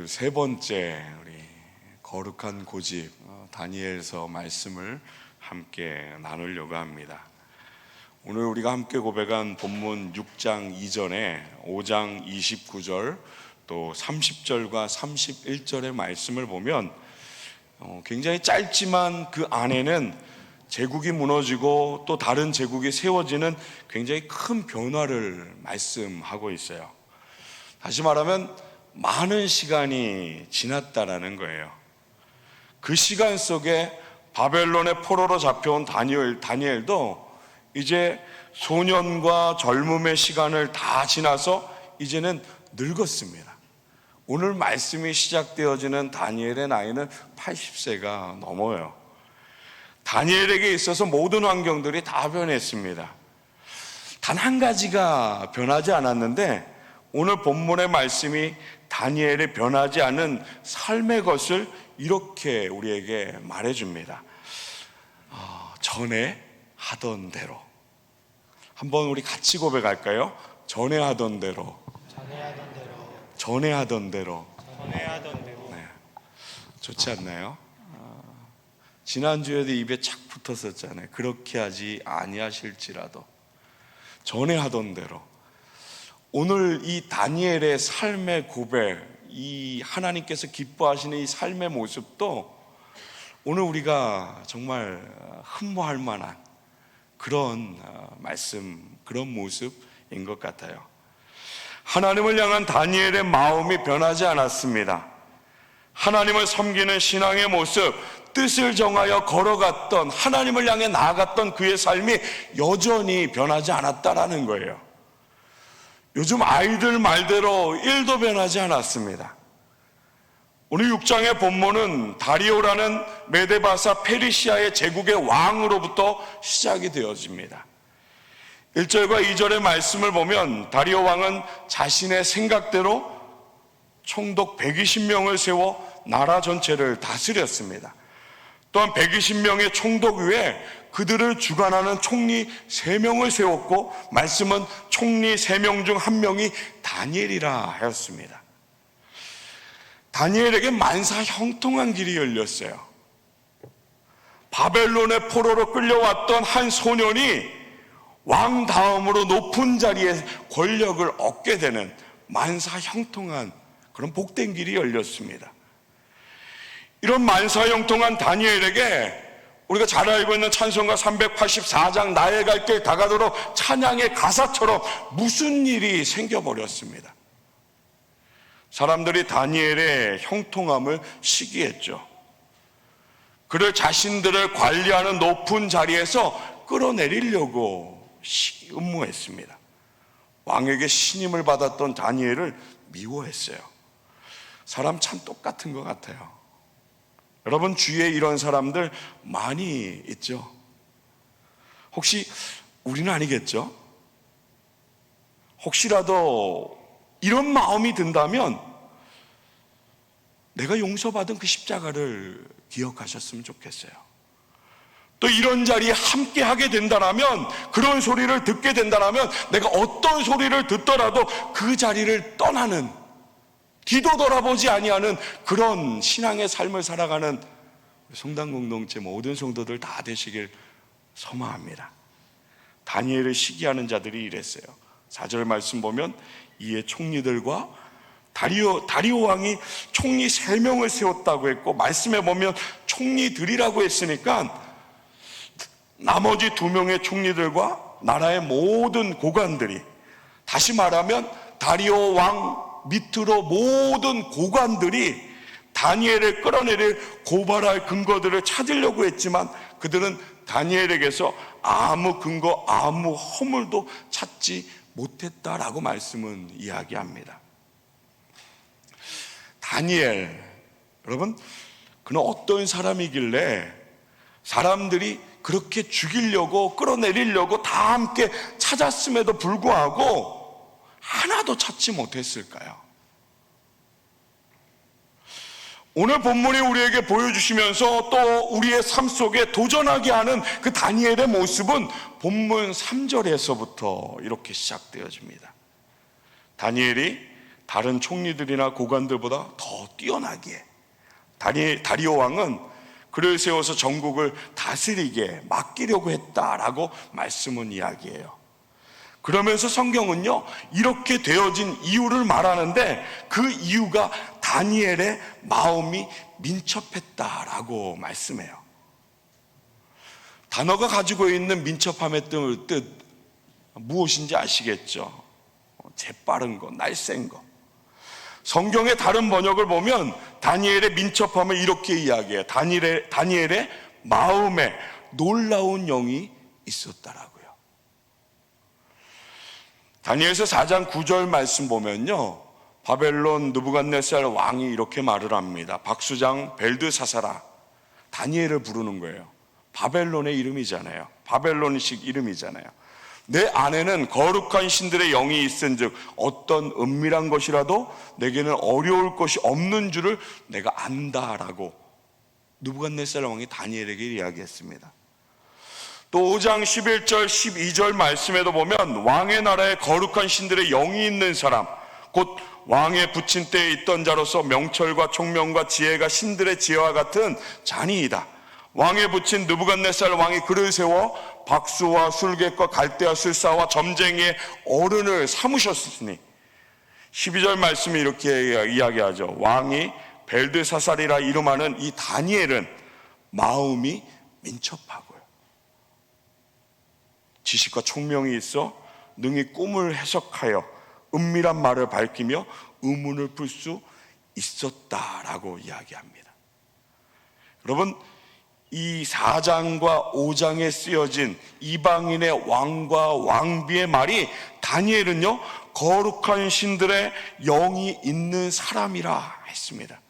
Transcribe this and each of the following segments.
오늘 세 번째 우리 거룩한 고집 다니엘서 말씀을 함께 나누려고 합니다. 오늘 우리가 함께 고백한 본문 6장 이전에 5장 29절 또 30절과 31절의 말씀을 보면 굉장히 짧지만 그 안에는 제국이 무너지고 또 다른 제국이 세워지는 굉장히 큰 변화를 말씀하고 있어요. 다시 말하면 많은 시간이 지났다라는 거예요. 그 시간 속에 바벨론의 포로로 잡혀온 다니엘도 이제 소년과 젊음의 시간을 다 지나서 이제는 늙었습니다. 오늘 말씀이 시작되어지는 다니엘의 나이는 80세가 넘어요. 다니엘에게 있어서 모든 환경들이 다 변했습니다. 단 한 가지가 변하지 않았는데 오늘 본문의 말씀이 다니엘의 변하지 않은 삶의 것을 이렇게 우리에게 말해줍니다. 전에 하던 대로. 한번 우리 같이 고백할까요? 전에 하던 대로. 전에 하던 대로. 네. 좋지 않나요? 지난주에도 입에 착 붙었었잖아요. 그렇게 하지 아니하실지라도. 전에 하던 대로. 오늘 이 다니엘의 삶의 고백, 이 하나님께서 기뻐하시는 이 삶의 모습도 오늘 우리가 정말 흠모할 만한 그런 말씀, 그런 모습인 것 같아요. 하나님을 향한 다니엘의 마음이 변하지 않았습니다. 하나님을 섬기는 신앙의 모습, 뜻을 정하여 걸어갔던, 하나님을 향해 나아갔던 그의 삶이 여전히 변하지 않았다라는 거예요. 요즘 아이들 말대로 1도 변하지 않았습니다. 오늘 6장의 본문은 다리오라는 메데바사 페르시아의 제국의 왕으로부터 시작이 되어집니다. 1절과 2절의 말씀을 보면 다리오 왕은 자신의 생각대로 총독 120명을 세워 나라 전체를 다스렸습니다. 또한 120명의 총독 외에 그들을 주관하는 총리 3명을 세웠고 말씀은 총리 3명 중 1명이 다니엘이라 하였습니다. 다니엘에게 만사 형통한 길이 열렸어요. 바벨론의 포로로 끌려왔던 한 소년이 왕 다음으로 높은 자리에 권력을 얻게 되는 만사 형통한 그런 복된 길이 열렸습니다. 이런 만사 형통한 다니엘에게 우리가 잘 알고 있는 찬송가 384장 나의 갈 길 다가도록 찬양의 가사처럼 무슨 일이 생겨버렸습니다. 사람들이 다니엘의 형통함을 시기했죠. 그를 자신들을 관리하는 높은 자리에서 끌어내리려고 음모했습니다. 왕에게 신임을 받았던 다니엘을 미워했어요. 사람 참 똑같은 것 같아요. 여러분 주위에 이런 사람들 많이 있죠? 혹시 우리는 아니겠죠? 혹시라도 이런 마음이 든다면 내가 용서받은 그 십자가를 기억하셨으면 좋겠어요. 또 이런 자리에 함께 하게 된다면, 그런 소리를 듣게 된다면 내가 어떤 소리를 듣더라도 그 자리를 떠나는, 뒤도 돌아보지 아니하는 그런 신앙의 삶을 살아가는 성당 공동체 모든 성도들 다 되시길 소망합니다. 다니엘을 시기하는 자들이 이랬어요. 4절 말씀 보면 이에 총리들과 다리오 왕이 총리 3명을 세웠다고 했고 말씀에 보면 총리들이라고 했으니까 나머지 2명의 총리들과 나라의 모든 고관들이, 다시 말하면 다리오 왕 밑으로 모든 고관들이 다니엘을 끌어내릴 고발할 근거들을 찾으려고 했지만 그들은 다니엘에게서 아무 근거, 아무 허물도 찾지 못했다라고 말씀은 이야기합니다. 다니엘, 여러분, 그는 어떤 사람이길래 사람들이 그렇게 죽이려고 끌어내리려고 다 함께 찾았음에도 불구하고 하나도 찾지 못했을까요? 오늘 본문이 우리에게 보여주시면서 또 우리의 삶 속에 도전하게 하는 그 다니엘의 모습은 본문 3절에서부터 이렇게 시작되어집니다. 다니엘이 다른 총리들이나 고관들보다 더 뛰어나기에 다리오 왕은 그를 세워서 전국을 다스리게 맡기려고 했다라고 말씀은 이야기해요. 그러면서 성경은요, 이렇게 되어진 이유를 말하는데 그 이유가 다니엘의 마음이 민첩했다라고 말씀해요. 단어가 가지고 있는 민첩함의 뜻 무엇인지 아시겠죠? 재빠른 거, 날쌘 거. 성경의 다른 번역을 보면 다니엘의 민첩함을 이렇게 이야기해요. 다니엘의 마음에 놀라운 영이 있었다라고요. 다니엘서 4장 9절 말씀 보면요, 바벨론 느부갓네살 왕이 이렇게 말을 합니다. 박수장 벨드사사라, 다니엘을 부르는 거예요. 바벨론의 이름이잖아요. 바벨론식 이름이잖아요. 내 안에는 거룩한 신들의 영이 있은즉 어떤 은밀한 것이라도 내게는 어려울 것이 없는 줄을 내가 안다라고 느부갓네살 왕이 다니엘에게 이야기했습니다. 또 5장 11절 12절 말씀에도 보면 왕의 나라에 거룩한 신들의 영이 있는 사람, 곧 왕의 부친 때에 있던 자로서 명철과 총명과 지혜가 신들의 지혜와 같은 자니이다. 왕의 부친 느부갓네살 왕이 그를 세워 박수와 술객과 갈대와 술사와 점쟁이의 어른을 삼으셨으니, 12절 말씀이 이렇게 이야기하죠. 왕이 벨드사살이라 이름하는 이 다니엘은 마음이 민첩하고요, 지식과 총명이 있어 능히 꿈을 해석하여 은밀한 말을 밝히며 의문을 풀 수 있었다라고 이야기합니다. 여러분, 이 4장과 5장에 쓰여진 이방인의 왕과 왕비의 말이 다니엘은요, 거룩한 신들의 영이 있는 사람이라 했습니다.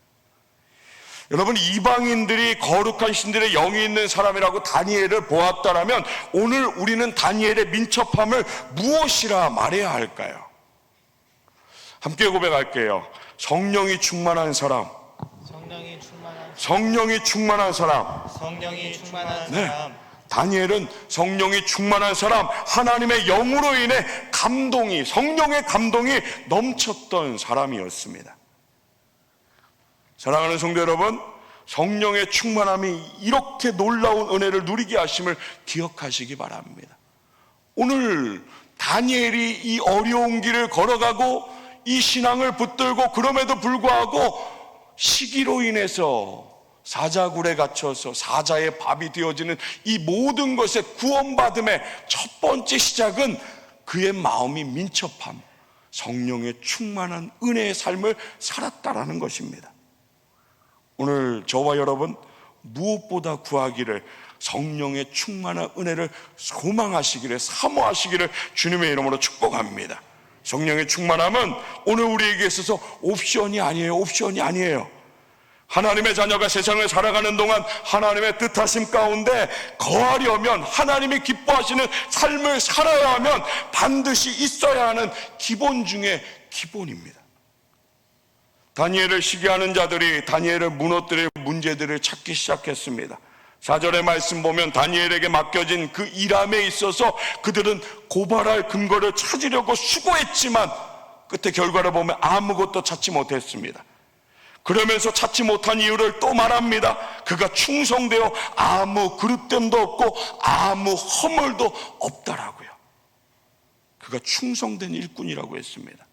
여러분, 이방인들이 거룩한 신들의 영이 있는 사람이라고 다니엘을 보았다라면 오늘 우리는 다니엘의 민첩함을 무엇이라 말해야 할까요? 함께 고백할게요. 성령이 충만한 사람. 성령이 충만한 사람. 네. 다니엘은 성령이 충만한 사람, 하나님의 영으로 인해 성령의 감동이 넘쳤던 사람이었습니다. 사랑하는 성도 여러분, 성령의 충만함이 이렇게 놀라운 은혜를 누리게 하심을 기억하시기 바랍니다. 오늘 다니엘이 이 어려운 길을 걸어가고 이 신앙을 붙들고, 그럼에도 불구하고 시기로 인해서 사자굴에 갇혀서 사자의 밥이 되어지는 이 모든 것의 구원받음의 첫 번째 시작은 그의 마음이 민첩함, 성령의 충만한 은혜의 삶을 살았다라는 것입니다. 오늘 저와 여러분 무엇보다 구하기를, 성령의 충만한 은혜를 소망하시기를, 사모하시기를 주님의 이름으로 축복합니다. 성령의 충만함은 오늘 우리에게 있어서 옵션이 아니에요. 하나님의 자녀가 세상을 살아가는 동안 하나님의 뜻하심 가운데 거하려면, 하나님이 기뻐하시는 삶을 살아야 하면 반드시 있어야 하는 기본 중에 기본입니다. 다니엘을 시기하는 자들이 다니엘을 무너뜨릴 문제들을 찾기 시작했습니다. 4절의 말씀 보면 다니엘에게 맡겨진 그 일함에 있어서 그들은 고발할 근거를 찾으려고 수고했지만 끝에 결과를 보면 아무것도 찾지 못했습니다. 그러면서 찾지 못한 이유를 또 말합니다. 그가 충성되어 아무 그릇됨도 없고 아무 허물도 없다라고요. 그가 충성된 일꾼이라고 했습니다.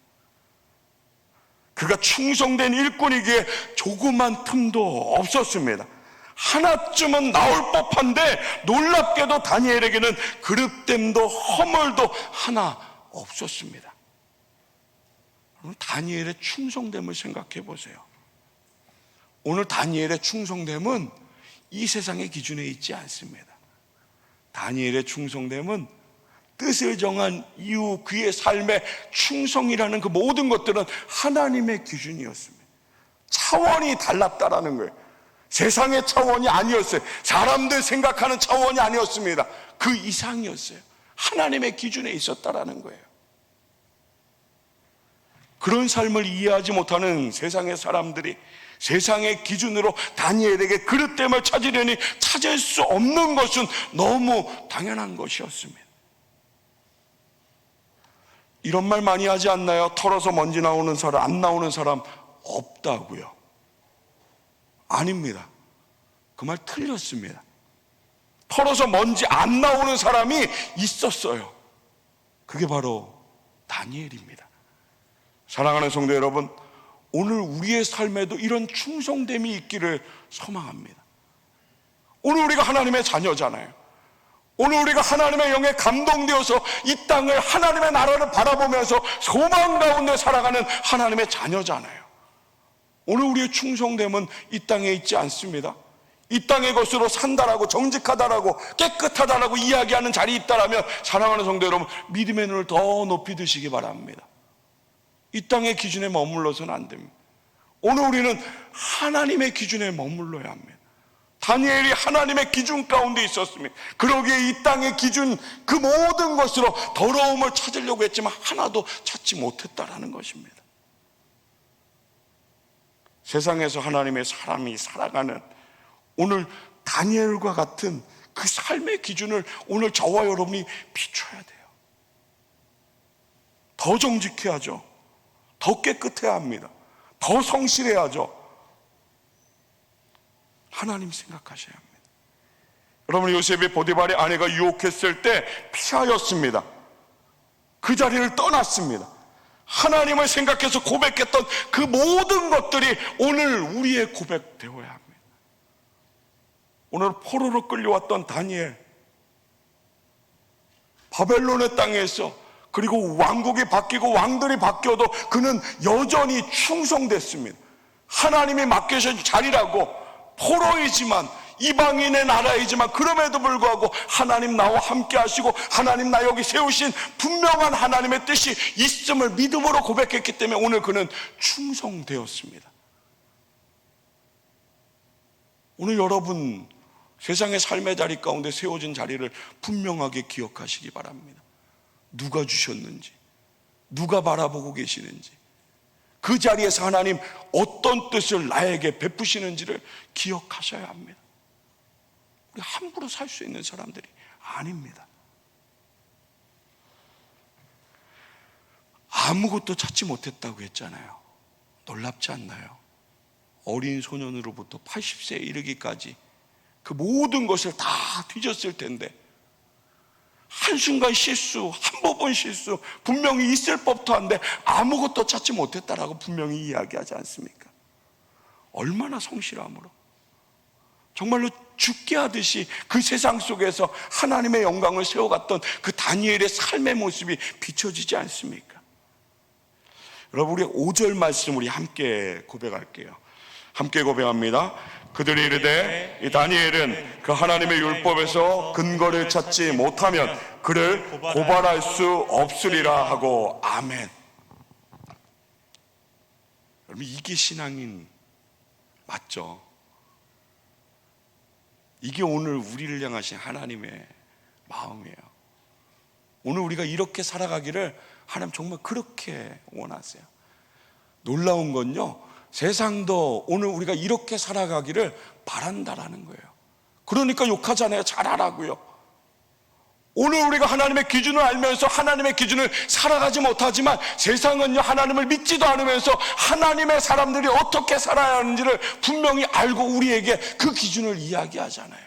그가 충성된 일꾼이기에 조그만 틈도 없었습니다. 하나쯤은 나올 법한데 놀랍게도 다니엘에게는 그릇됨도 허물도 하나 없었습니다. 다니엘의 충성됨을 생각해 보세요. 오늘 다니엘의 충성됨은 이 세상의 기준에 있지 않습니다. 다니엘의 충성됨은 뜻을 정한 이유, 그의 삶의 충성이라는 그 모든 것들은 하나님의 기준이었습니다. 차원이 달랐다라는 거예요. 세상의 차원이 아니었어요. 사람들 생각하는 차원이 아니었습니다. 그 이상이었어요. 하나님의 기준에 있었다라는 거예요. 그런 삶을 이해하지 못하는 세상의 사람들이 세상의 기준으로 다니엘에게 그릇됨을 찾으려니 찾을 수 없는 것은 너무 당연한 것이었습니다. 이런 말 많이 하지 않나요? 털어서 먼지 나오는 사람, 안 나오는 사람 없다고요. 아닙니다. 그 말 틀렸습니다. 털어서 먼지 안 나오는 사람이 있었어요. 그게 바로 다니엘입니다. 사랑하는 성도 여러분, 오늘 우리의 삶에도 이런 충성됨이 있기를 소망합니다. 오늘 우리가 하나님의 자녀잖아요. 오늘 우리가 하나님의 영에 감동되어서 이 땅을, 하나님의 나라를 바라보면서 소망 가운데 살아가는 하나님의 자녀잖아요. 오늘 우리의 충성됨은 이 땅에 있지 않습니다. 이 땅의 것으로 산다라고, 정직하다라고, 깨끗하다라고 이야기하는 자리에 있다라면 사랑하는 성도 여러분, 믿음의 눈을 더 높이 드시기 바랍니다. 이 땅의 기준에 머물러서는 안 됩니다. 오늘 우리는 하나님의 기준에 머물러야 합니다. 다니엘이 하나님의 기준 가운데 있었습니다. 그러기에 이 땅의 기준 그 모든 것으로 더러움을 찾으려고 했지만 하나도 찾지 못했다라는 것입니다. 세상에서 하나님의 사람이 살아가는 오늘 다니엘과 같은 그 삶의 기준을 오늘 저와 여러분이 비춰야 돼요. 더 정직해야죠. 더 깨끗해야 합니다. 더 성실해야죠. 하나님 생각하셔야 합니다. 여러분, 요셉이 보디발의 아내가 유혹했을 때 피하였습니다. 그 자리를 떠났습니다. 하나님을 생각해서 고백했던 그 모든 것들이 오늘 우리의 고백 되어야 합니다. 오늘 포로로 끌려왔던 다니엘, 바벨론의 땅에서, 그리고 왕국이 바뀌고 왕들이 바뀌어도 그는 여전히 충성됐습니다. 하나님이 맡겨주신 자리라고, 포로이지만 이방인의 나라이지만 그럼에도 불구하고 하나님 나와 함께 하시고 하나님 나 여기 세우신 분명한 하나님의 뜻이 있음을 믿음으로 고백했기 때문에 오늘 그는 충성되었습니다. 오늘 여러분 세상의 삶의 자리 가운데 세워진 자리를 분명하게 기억하시기 바랍니다. 누가 주셨는지, 누가 바라보고 계시는지, 그 자리에서 하나님 어떤 뜻을 나에게 베푸시는지를 기억하셔야 합니다. 우리 함부로 살 수 있는 사람들이 아닙니다. 아무것도 찾지 못했다고 했잖아요. 놀랍지 않나요? 어린 소년으로부터 80세에 이르기까지 그 모든 것을 다 뒤졌을 텐데 한순간 실수, 한 부분 실수 분명히 있을 법도 한데 아무것도 찾지 못했다라고 분명히 이야기하지 않습니까? 얼마나 성실함으로, 정말로 죽게 하듯이 그 세상 속에서 하나님의 영광을 세워갔던 그 다니엘의 삶의 모습이 비춰지지 않습니까? 여러분, 우리 5절 말씀 우리 함께 고백할게요. 함께 고백합니다. 그들이 이르되 이 다니엘은 그 하나님의 율법에서 근거를 찾지 못하면 그를 고발할 수 없으리라 하고. 아멘. 여러분, 이게 신앙인 맞죠? 이게 오늘 우리를 향하신 하나님의 마음이에요. 오늘 우리가 이렇게 살아가기를 하나님 정말 그렇게 원하세요. 놀라운 건요, 세상도 오늘 우리가 이렇게 살아가기를 바란다라는 거예요. 그러니까 욕하잖아요. 잘하라고요. 오늘 우리가 하나님의 기준을 알면서 하나님의 기준을 살아가지 못하지만 세상은요, 하나님을 믿지도 않으면서 하나님의 사람들이 어떻게 살아야 하는지를 분명히 알고 우리에게 그 기준을 이야기하잖아요.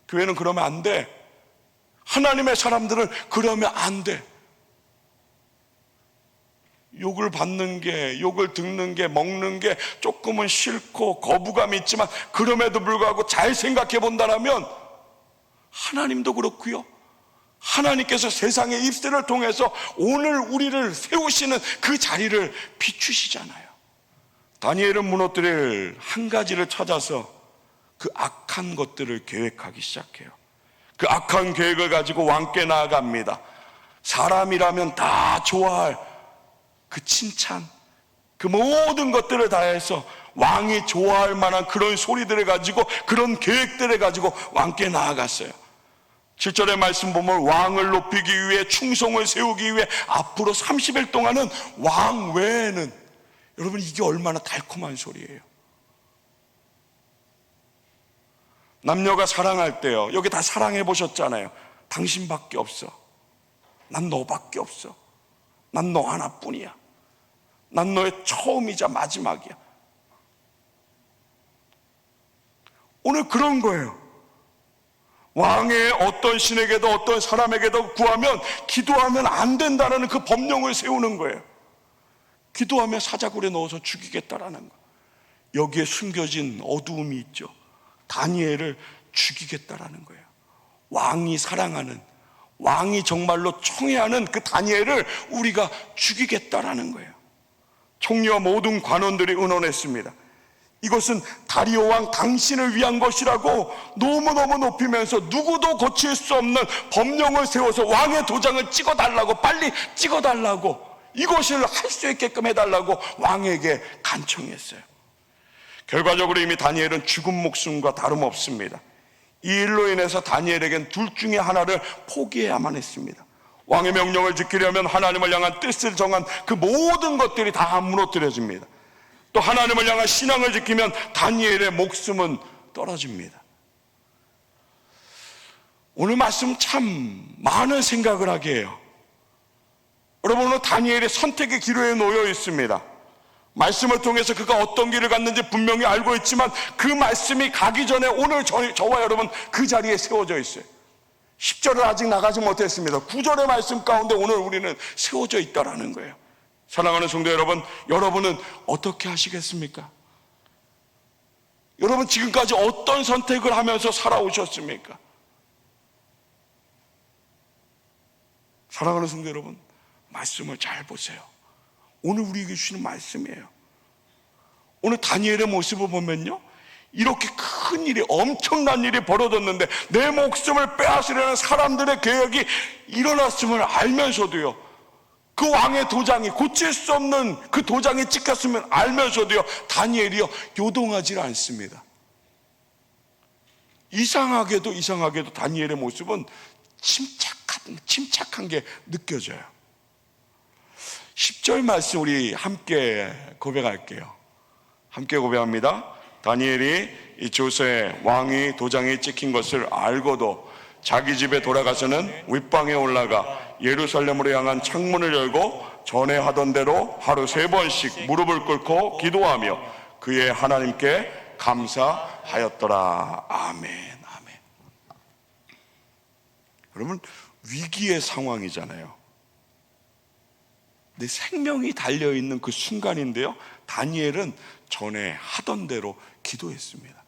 교회는 그러면 안 돼. 하나님의 사람들은 그러면 안 돼. 욕을 받는 게, 욕을 듣는 게, 먹는 게 조금은 싫고 거부감이 있지만 그럼에도 불구하고 잘 생각해 본다면 하나님도 그렇고요, 하나님께서 세상의 입술을 통해서 오늘 우리를 세우시는 그 자리를 비추시잖아요. 다니엘은 무너뜨릴 한 가지를 찾아서 그 악한 것들을 계획하기 시작해요. 그 악한 계획을 가지고 왕께 나아갑니다. 사람이라면 다 좋아할 그 칭찬, 그 모든 것들을 다해서 왕이 좋아할 만한 그런 소리들을 가지고, 그런 계획들을 가지고 왕께 나아갔어요. 7절의 말씀 보면 왕을 높이기 위해, 충성을 세우기 위해 앞으로 30일 동안은 왕 외에는, 여러분 이게 얼마나 달콤한 소리예요. 남녀가 사랑할 때요, 여기 다 사랑해 보셨잖아요. 당신밖에 없어, 난 너밖에 없어, 난 너 하나뿐이야. 난 너의 처음이자 마지막이야. 오늘 그런 거예요. 왕의 어떤 신에게도 어떤 사람에게도 구하면 기도하면 안 된다는 그 법령을 세우는 거예요. 기도하면 사자굴에 넣어서 죽이겠다라는 거. 여기에 숨겨진 어두움이 있죠. 다니엘을 죽이겠다라는 거예요. 왕이 사랑하는, 왕이 정말로 청해하는 그 다니엘을 우리가 죽이겠다라는 거예요. 총리와 모든 관원들이 의논했습니다. 이것은 다리오 왕 당신을 위한 것이라고 너무너무 높이면서 누구도 고칠 수 없는 법령을 세워서 왕의 도장을 찍어달라고, 빨리 찍어달라고, 이것을 할 수 있게끔 해달라고 왕에게 간청했어요. 결과적으로 이미 다니엘은 죽은 목숨과 다름없습니다. 이 일로 인해서 다니엘에겐 둘 중에 하나를 포기해야만 했습니다. 왕의 명령을 지키려면 하나님을 향한 뜻을 정한 그 모든 것들이 다 무너뜨려집니다. 또 하나님을 향한 신앙을 지키면 다니엘의 목숨은 떨어집니다. 오늘 말씀 참 많은 생각을 하게 해요. 여러분, 오늘 다니엘의 선택의 기로에 놓여 있습니다. 말씀을 통해서 그가 어떤 길을 갔는지 분명히 알고 있지만 그 말씀이 가기 전에 오늘 저와 여러분 그 자리에 세워져 있어요. 10절을 아직 나가지 못했습니다. 9절의 말씀 가운데 오늘 우리는 세워져 있다라는 거예요. 사랑하는 성도 여러분, 여러분은 어떻게 하시겠습니까? 여러분 지금까지 어떤 선택을 하면서 살아오셨습니까? 사랑하는 성도 여러분, 말씀을 잘 보세요. 오늘 우리에게 주시는 말씀이에요. 오늘 다니엘의 모습을 보면요, 이렇게 큰 일이, 엄청난 일이 벌어졌는데 내 목숨을 빼앗으려는 사람들의 계획이 일어났음을 알면서도요, 그 왕의 도장이, 고칠 수 없는 그 도장이 찍혔으면 알면서도요, 다니엘이요 요동하지 않습니다. 이상하게도 다니엘의 모습은 침착한 게 느껴져요. 10절 말씀 우리 함께 고백할게요. 함께 고백합니다. 다니엘이 이 조서에 왕이 도장이 찍힌 것을 알고도 자기 집에 돌아가서는 윗방에 올라가 예루살렘으로 향한 창문을 열고 전에 하던 대로 하루 3번씩 무릎을 꿇고 기도하며 그의 하나님께 감사하였더라. 아멘, 아멘. 여러분, 위기의 상황이잖아요. 내 생명이 달려있는 그 순간인데요, 다니엘은 전에 하던 대로 기도했습니다.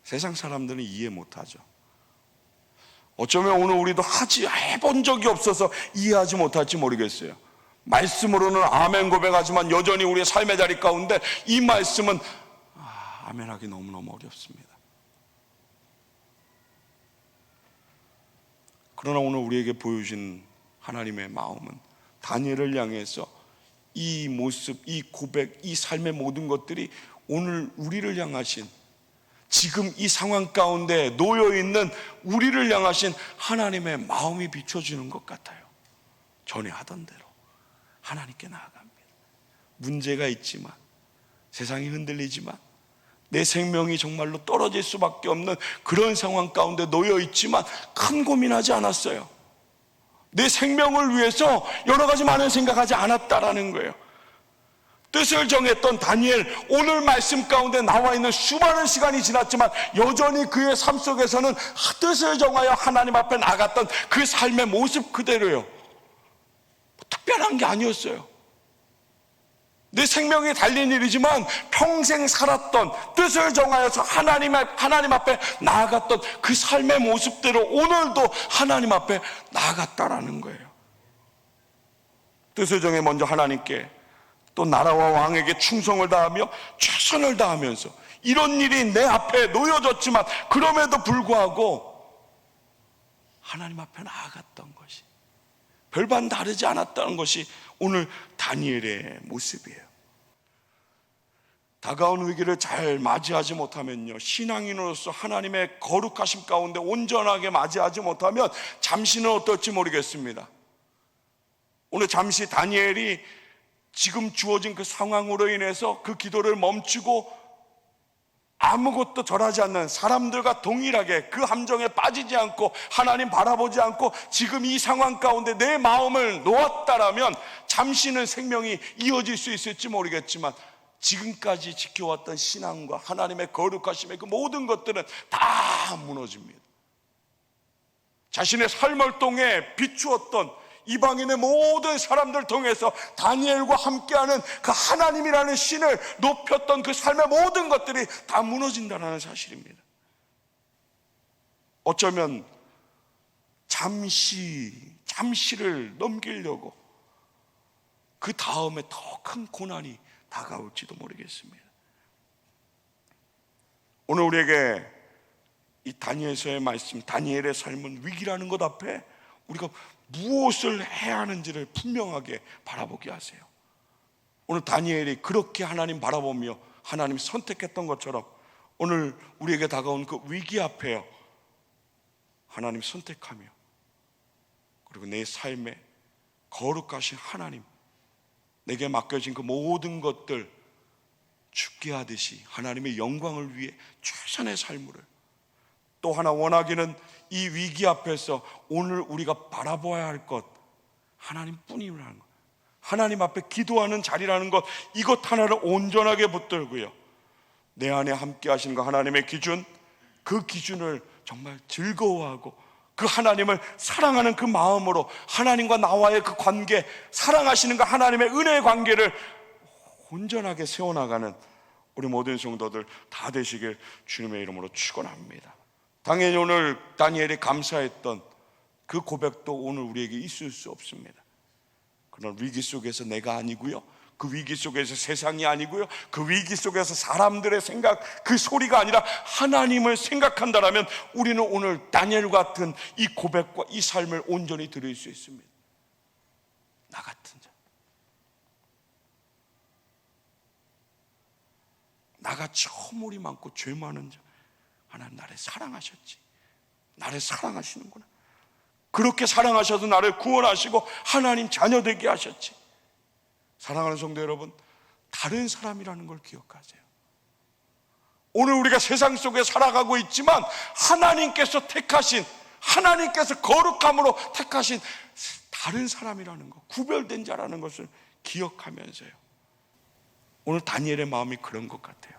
세상 사람들은 이해 못하죠. 어쩌면 오늘 우리도 해본 적이 없어서 이해하지 못할지 모르겠어요. 말씀으로는 아멘 고백하지만 여전히 우리의 삶의 자리 가운데 이 말씀은 아멘하기 너무너무 어렵습니다. 그러나 오늘 우리에게 보여준 하나님의 마음은 다니엘을 향해서 이 모습, 이 고백, 이 삶의 모든 것들이 오늘 우리를 향하신, 지금 이 상황 가운데 놓여있는 우리를 향하신 하나님의 마음이 비춰주는 것 같아요. 전에 하던 대로 하나님께 나아갑니다. 문제가 있지만, 세상이 흔들리지만, 내 생명이 정말로 떨어질 수밖에 없는 그런 상황 가운데 놓여있지만 큰 고민하지 않았어요. 내 생명을 위해서 여러 가지 많은 생각하지 않았다라는 거예요. 뜻을 정했던 다니엘, 오늘 말씀 가운데 나와 있는 수많은 시간이 지났지만 여전히 그의 삶 속에서는 뜻을 정하여 하나님 앞에 나갔던 그 삶의 모습 그대로예요. 특별한 게 아니었어요. 내 생명이 달린 일이지만 평생 살았던, 뜻을 정하여서 하나님 앞에 나아갔던 그 삶의 모습대로 오늘도 하나님 앞에 나아갔다라는 거예요. 뜻을 정해 먼저 하나님께, 또 나라와 왕에게 충성을 다하며 최선을 다하면서 이런 일이 내 앞에 놓여졌지만 그럼에도 불구하고 하나님 앞에 나아갔던 것이, 별반 다르지 않았다는 것이 오늘 다니엘의 모습이에요. 다가온 위기를 잘 맞이하지 못하면요, 신앙인으로서 하나님의 거룩하심 가운데 온전하게 맞이하지 못하면 잠시는 어떨지 모르겠습니다. 오늘 잠시 다니엘이 지금 주어진 그 상황으로 인해서 그 기도를 멈추고 아무것도 절하지 않는 사람들과 동일하게 그 함정에 빠지지 않고 하나님 바라보지 않고 지금 이 상황 가운데 내 마음을 놓았다라면 잠시는 생명이 이어질 수 있을지 모르겠지만 지금까지 지켜왔던 신앙과 하나님의 거룩하심의 그 모든 것들은 다 무너집니다. 자신의 삶을 통해 비추었던 이방인의 모든 사람들 통해서 다니엘과 함께하는 그 하나님이라는 신을 높였던 그 삶의 모든 것들이 다 무너진다는 사실입니다. 어쩌면 잠시를 넘기려고 그 다음에 더 큰 고난이 다가올지도 모르겠습니다. 오늘 우리에게 이 다니엘서의 말씀, 다니엘의 삶은 위기라는 것 앞에 우리가 무엇을 해야 하는지를 분명하게 바라보게 하세요. 오늘 다니엘이 그렇게 하나님 바라보며 하나님 선택했던 것처럼 오늘 우리에게 다가온 그 위기 앞에요, 하나님 선택하며 그리고 내 삶에 거룩하신 하나님, 내게 맡겨진 그 모든 것들 죽게 하듯이 하나님의 영광을 위해 최선의 삶을, 또 하나 원하기는 이 위기 앞에서 오늘 우리가 바라봐야 할 것 하나님뿐이라는 것, 하나님 앞에 기도하는 자리라는 것, 이것 하나를 온전하게 붙들고요, 내 안에 함께 하시는 그 하나님의 기준, 그 기준을 정말 즐거워하고 그 하나님을 사랑하는 그 마음으로 하나님과 나와의 그 관계, 사랑하시는 그 하나님의 은혜의 관계를 온전하게 세워나가는 우리 모든 성도들 다 되시길 주님의 이름으로 축원합니다. 당연히 오늘 다니엘이 감사했던 그 고백도 오늘 우리에게 있을 수 없습니다. 그런 위기 속에서 내가 아니고요, 그 위기 속에서 세상이 아니고요, 그 위기 속에서 사람들의 생각, 그 소리가 아니라 하나님을 생각한다라면 우리는 오늘 다니엘 같은 이 고백과 이 삶을 온전히 드릴 수 있습니다. 나 같은 자, 나같이 허물이 많고 죄 많은 자, 하나님 나를 사랑하셨지, 나를 사랑하시는구나, 그렇게 사랑하셔서 나를 구원하시고 하나님 자녀 되게 하셨지. 사랑하는 성도 여러분, 다른 사람이라는 걸 기억하세요. 오늘 우리가 세상 속에 살아가고 있지만 하나님께서 택하신, 하나님께서 거룩함으로 택하신 다른 사람이라는 것, 구별된 자라는 것을 기억하면서요, 오늘 다니엘의 마음이 그런 것 같아요.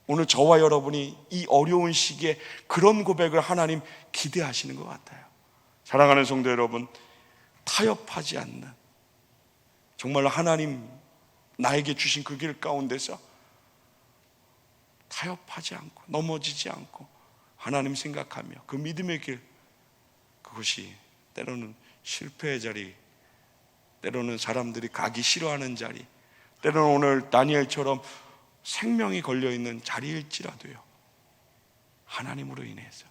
오늘 저와 여러분이 이 어려운 시기에 그런 고백을 하나님 기대하시는 것 같아요. 사랑하는 성도 여러분, 타협하지 않는, 정말 하나님 나에게 주신 그 길 가운데서 타협하지 않고 넘어지지 않고 하나님 생각하며 그 믿음의 길, 그것이 때로는 실패의 자리, 때로는 사람들이 가기 싫어하는 자리, 때로는 오늘 다니엘처럼 생명이 걸려있는 자리일지라도요, 하나님으로 인해서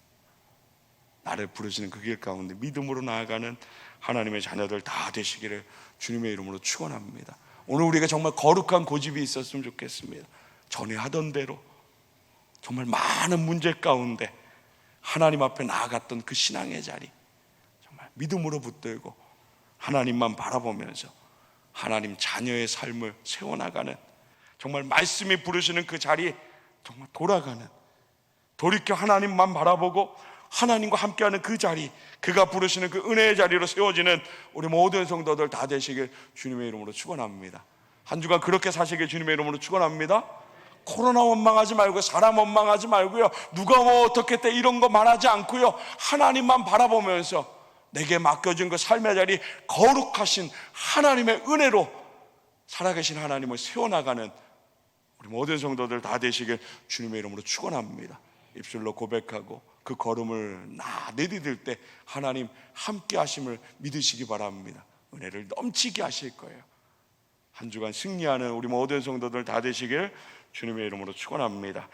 나를 부르시는 그 길 가운데 믿음으로 나아가는 하나님의 자녀들 다 되시기를 주님의 이름으로 축원합니다. 오늘 우리가 정말 거룩한 고집이 있었으면 좋겠습니다. 전에 하던 대로 정말 많은 문제 가운데 하나님 앞에 나아갔던 그 신앙의 자리, 정말 믿음으로 붙들고 하나님만 바라보면서 하나님 자녀의 삶을 세워나가는, 정말 말씀이 부르시는 그 자리 정말 돌아가는, 돌이켜 하나님만 바라보고 하나님과 함께하는 그 자리, 그가 부르시는 그 은혜의 자리로 세워지는 우리 모든 성도들 다 되시길 주님의 이름으로 축원합니다. 한 주간 그렇게 사시길 주님의 이름으로 축원합니다. 코로나 원망하지 말고, 사람 원망하지 말고요, 누가 뭐 어떻게 했대 이런 거 말하지 않고요, 하나님만 바라보면서 내게 맡겨진 그 삶의 자리, 거룩하신 하나님의 은혜로 살아계신 하나님을 세워나가는 우리 모든 성도들 다 되시길 주님의 이름으로 축원합니다. 입술로 고백하고 그 걸음을 내디딜 때 하나님 함께 하심을 믿으시기 바랍니다. 은혜를 넘치게 하실 거예요. 한 주간 승리하는 우리 모든 성도들 다 되시길 주님의 이름으로 축원합니다.